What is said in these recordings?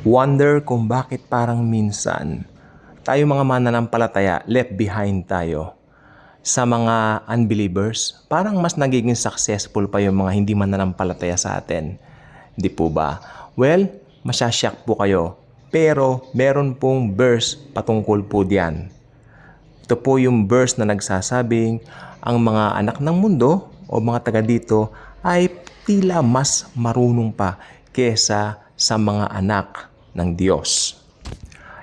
Wonder kung bakit parang minsan tayo mga mananampalataya, left behind tayo sa mga unbelievers. Parang mas nagiging successful pa yung mga hindi mananampalataya sa atin. Di po ba? Well, masyasyak po kayo. Pero meron pong verse patungkol po diyan. Ito po yung verse na nagsasabing ang mga anak ng mundo o mga taga dito ay tila mas marunong pa kesa sa mga anak ng Diyos.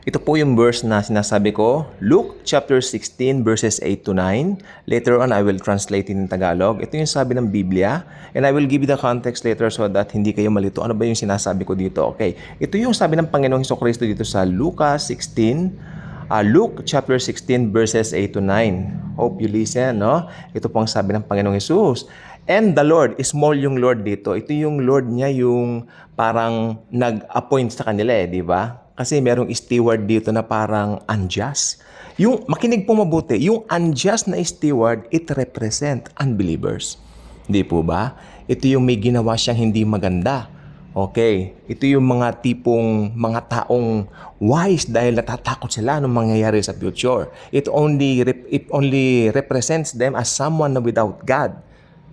Ito po yung verse na sinasabi ko, Luke chapter 16 verses 8 to 9. Later on, I will translate it in Tagalog. Ito yung sabi ng Biblia, and I will give you the context later so that hindi kayo malito. Ano ba yung sinasabi ko dito? Okay, ito yung sabi ng Panginoong Hesukristo dito sa Lucas 16, Luke chapter 16 verses 8 to 9. Hope you listen, no? Ito po ang sabi ng Panginoong Hesus. And the Lord, small yung Lord dito. Ito yung Lord niya yung parang nag-appoint sa kanila di ba? Kasi merong steward dito na parang unjust. Yung, makinig po mabuti, yung unjust na steward, it represent unbelievers. Di po ba? Ito yung may ginawa siyang hindi maganda. Okay, ito yung mga tipong mga taong wise dahil natatakot sila ng mangyayari sa future. It only represents them as someone without God.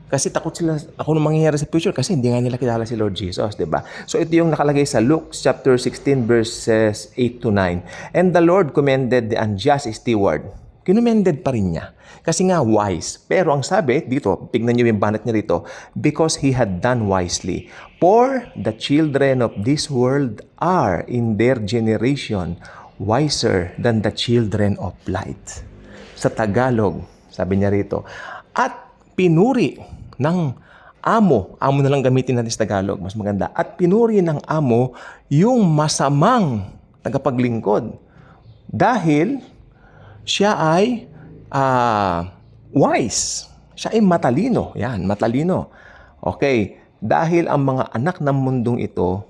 Kasi takot sila ako nung mangyayari sa future kasi hindi nga nila kilala si Lord Jesus, 'di ba? So ito yung nakalagay sa Luke chapter 16 verses 8 to 9. And the Lord commended the unjust steward. Kinumended pa rin niya. Kasi nga wise. Pero ang sabi dito, tignan niyo yung banat niya rito, because he had done wisely. For the children of this world are in their generation wiser than the children of light. Sa Tagalog, sabi niya rito, at pinuri ng amo na lang gamitin natin sa Tagalog, mas maganda, at pinuri ng amo yung masamang tagapaglingkod dahil siya ay wise. Siya ay matalino. Yan, matalino. Okay, dahil ang mga anak ng mundong ito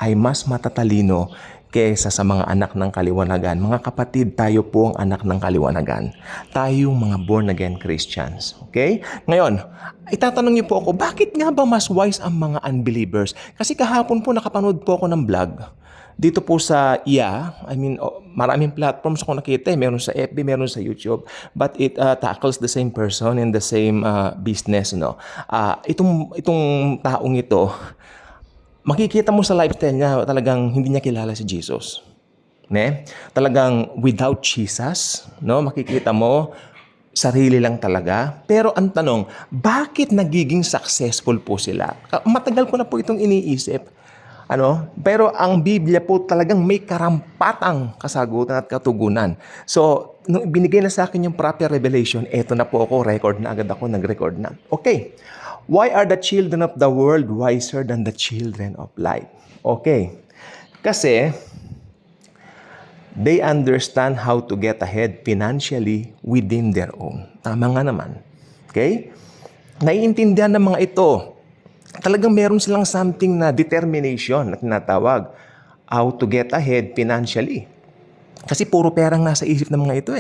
ay mas matatalino kaysa sa mga anak ng kaliwanagan. Mga kapatid, tayo po ang anak ng kaliwanagan. Tayo mga born-again Christians. Okay? Ngayon, itatanong niyo po ako, bakit nga ba mas wise ang mga unbelievers? Kasi kahapon po nakapanood po ako ng vlog. Dito po sa maraming platforms ako nakita. Meron sa FB, meron sa YouTube. But it tackles the same person and the same business. No? Itong taong ito, makikita mo sa lifestyle niya, talagang hindi niya kilala si Jesus. Ne? Talagang without Jesus, no? Makikita mo, sarili lang talaga. Pero ang tanong, bakit nagiging successful po sila? Matagal ko na po itong iniisip. Pero ang Biblia po talagang may karampatang kasagutan at katugunan. So, nung binigay na sa akin yung proper revelation, eto na po ako, nag-record na. Okay. Why are the children of the world wiser than the children of light? Okay. Kasi they understand how to get ahead financially within their own. Tama nga naman. Okay? Naiintindihan ng mga ito. Talagang meron silang something na determination na tinatawag how to get ahead financially. Kasi puro perang nasa isip ng mga ito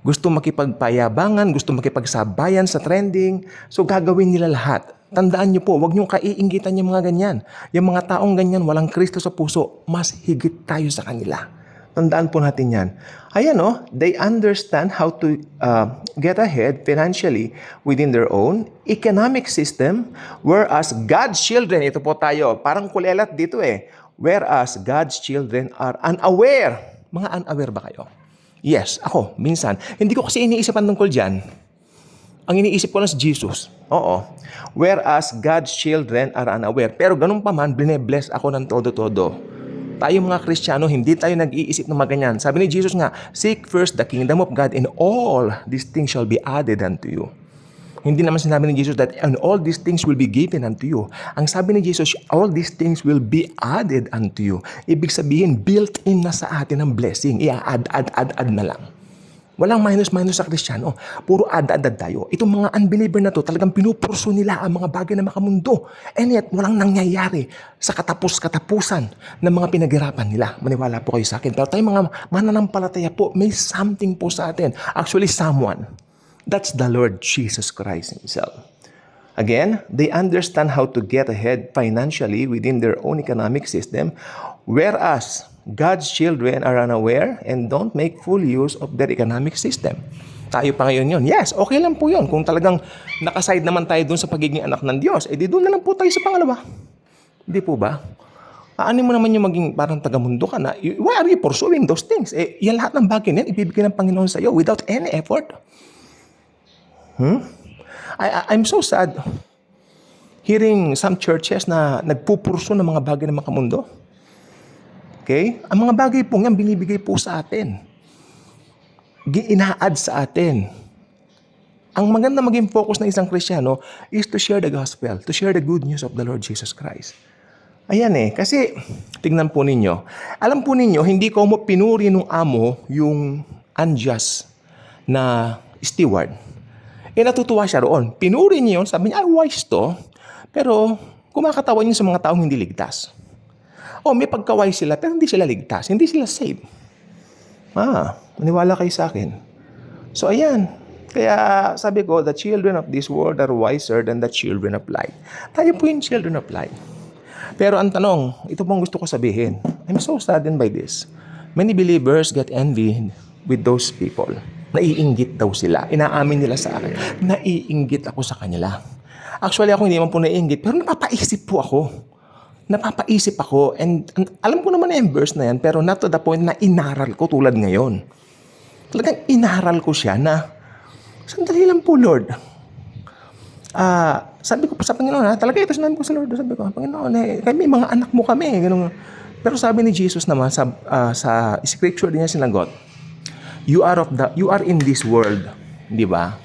Gusto makipagpayabangan, gusto makipagsabayan sa trending. So gagawin nila lahat. Tandaan niyo po, huwag niyong kaiinggitan yung mga ganyan. Yung mga taong ganyan, walang Kristo sa puso, mas higit tayo sa kanila. Tandaan po natin yan. Ayan they understand how to get ahead financially within their own economic system, whereas God's children, ito po tayo, parang kulelat dito whereas God's children are unaware. Mga unaware ba kayo? Yes, ako, minsan. Hindi ko kasi iniisipan tungkol dyan. Ang iniisip ko lang si Jesus. Oo. Whereas God's children are unaware. Pero ganun pa man, bless ako ng todo-todo. Tayo mga Kristiyano, hindi tayo nag-iisip ng mga ganyan. Sabi ni Jesus nga, seek first the kingdom of God and all these things shall be added unto you. Hindi naman sinabi ni Jesus that and all these things will be given unto you. Ang sabi ni Jesus, all these things will be added unto you. Ibig sabihin, built-in na sa atin ang blessing. Add na lang. Walang minus sa Kristiyano. Puro add tayo. Itong mga unbeliever na to, talagang pinupurso nila ang mga bagay na makamundo. And yet, walang nangyayari sa katapusan ng mga pinaghirapan nila. Maniwala po kayo sa akin. Pero tayo mga mananampalataya po, may something po sa atin. Actually, someone. That's the Lord Jesus Christ Himself. Again, they understand how to get ahead financially within their own economic system, Whereas, God's children are unaware and don't make full use of their economic system. Tayo pa ngayon yun. Yes, okay lang po yun. Kung talagang nakaside naman tayo dun sa pagiging anak ng Diyos, di doon na lang po tayo sa pangalawa. Hindi po ba? Ano mo naman yung maging parang tagamundo ka na, why are you pursuing those things? Yan lahat ng bagay na yan, ibibigay ng Panginoon sa iyo without any effort. I'm so sad hearing some churches na nagpupurso ng mga bagay ng makamundo. Okay? Ang mga bagay po yan, binibigay po sa atin. Ina-add sa atin. Ang maganda maging focus ng isang Kristiyano is to share the gospel, to share the good news of the Lord Jesus Christ. Ayan kasi tignan po ninyo. Alam po ninyo, hindi ko mo pinuri nung amo yung unjust na steward. Natutuwa siya roon. Pinuri niya yun, sabi niya, wise to. Pero kumakatawa niya sa mga taong hindi ligtas. May pagka-wise sila, pero hindi sila ligtas. Hindi sila saved. Maniwala kayo sa akin. So ayan. Kaya sabi ko, the children of this world are wiser than the children of light. Tayo po yung children of light. Pero ang tanong, ito pong gusto ko sabihin. I'm so saddened by this. Many believers get envied with those people. Naiinggit daw sila. Inaamin nila sa akin. Naiinggit ako sa kanila. Actually, ako hindi man po naiinggit, pero napapaisip ako. And alam ko naman yung verse na yan, pero not to the point na inaral ko tulad ngayon. Talagang inaral ko siya na, sandali lang po, Lord. Sabi ko pa sa Panginoon, talaga ito sinabi ko sa Lord. Sabi ko, Panginoon, kami, mga anak mo kami. Ganun. Pero sabi ni Jesus naman, sa scripture din niya sinagot, you are in this world, di ba?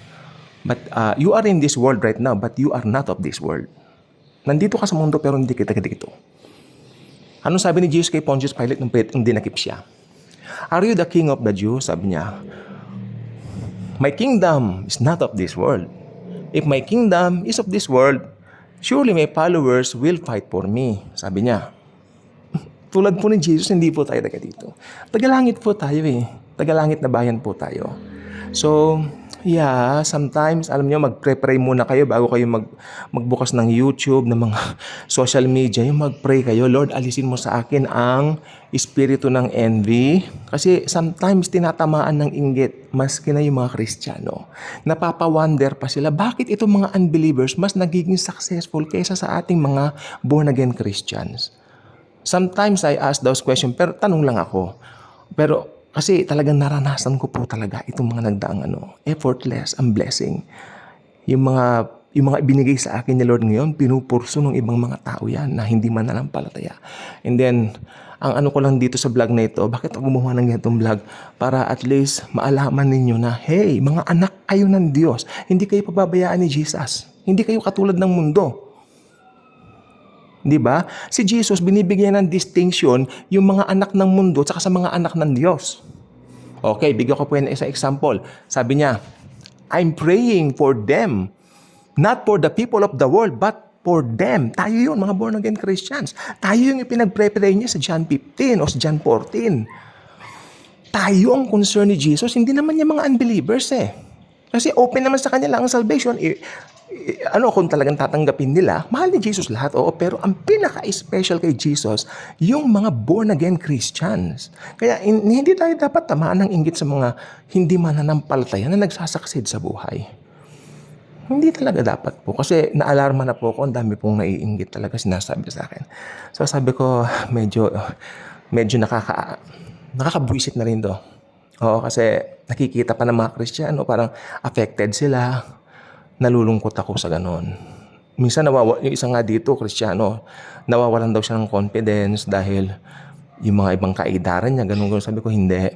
But you are in this world right now, but you are not of this world. Nandito ka sa mundo pero hindi kita dito. Ano sabi ni Jesus kay Pontius Pilate nung dinakip siya? Are you the king of the Jews? Sabi niya, my kingdom is not of this world. If my kingdom is of this world, surely my followers will fight for me. Sabi niya. Tulad po ni Jesus, hindi po tayo taga dito. Tagalangit po tayo Tagalangit na bayan po tayo. So, sometimes, alam nyo, mag-pray muna kayo bago kayo magbukas ng YouTube, ng mga social media. Yung mag-pray kayo, Lord, alisin mo sa akin ang espiritu ng envy. Kasi sometimes, tinatamaan ng inggit, maski na yung mga Kristiyano. Napapawonder pa sila, bakit itong mga unbelievers mas nagiging successful kaysa sa ating mga born-again Christians? Sometimes, I ask those questions, pero tanong lang ako. Pero, kasi talagang naranasan ko po talaga itong mga nagdaang effortless ang blessing. Yung mga ibinigay sa akin ni Lord ngayon, pinupurso ng ibang mga tao yan na hindi mananampalataya. And then, ang ko lang dito sa vlog na ito, bakit ako gumawa ng ganitong vlog? Para at least maalaman ninyo na, hey, mga anak kayo ng Diyos. Hindi kayo pababayaan ni Jesus. Hindi kayo katulad ng mundo. Di ba? Si Jesus, binibigyan ng distinction yung mga anak ng mundo at sa mga anak ng Diyos. Okay, bigyan ko po yan isang example. Sabi niya, I'm praying for them, not for the people of the world, but for them. Tayo yun, mga born-again Christians. Tayo yung pinag-pray niya sa John 15 o sa John 14. Tayo ang concern ni Jesus, hindi naman yung mga unbelievers Kasi open naman sa kanila ang salvation. Kung talagang tatanggapin nila, mahal ni Jesus lahat, pero ang pinaka-special kay Jesus, yung mga born-again Christians. Kaya hindi tayo dapat tamaan ng inggit sa mga hindi mananampalataya na nagsasucceed sa buhay. Hindi talaga dapat po. Kasi naalarma na po ako, ang dami pong naiinggit talaga sinasabi sa akin. So sabi ko, medyo nakakabwisit na rin to. Kasi nakikita pa ng mga Kristiyano, parang affected sila. Nalulungkot ako sa ganon. Minsan yung isa nga dito, Kristiyano, nawawalan daw siya ng confidence dahil yung mga ibang kaidaran niya, ganun. Sabi ko, hindi.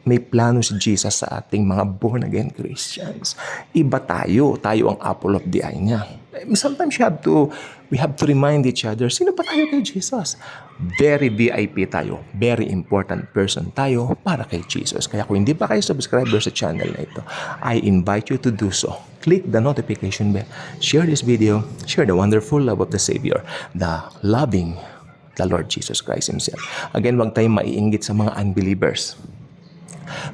May plano si Jesus sa ating mga born-again Christians. Iba tayo. Tayo ang apple of the eye niya. Sometimes we have to remind each other, sino pa tayo kay Jesus? Very VIP tayo. Very important person tayo para kay Jesus. Kaya kung hindi pa kayo subscriber sa channel na ito, I invite you to do so. Click the notification bell. Share this video. Share the wonderful love of the Savior. The Lord Jesus Christ Himself. Again, huwag tayong maiinggit sa mga unbelievers.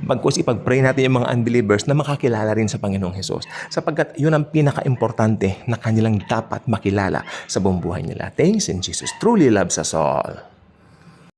Bagkus ipag-pray natin yung mga unbelievers na makakilala rin sa Panginoong Hesus. Sapagkat yun ang pinaka-importante na kanilang dapat makilala sa buong buhay nila. Thanks in Jesus truly loves us all.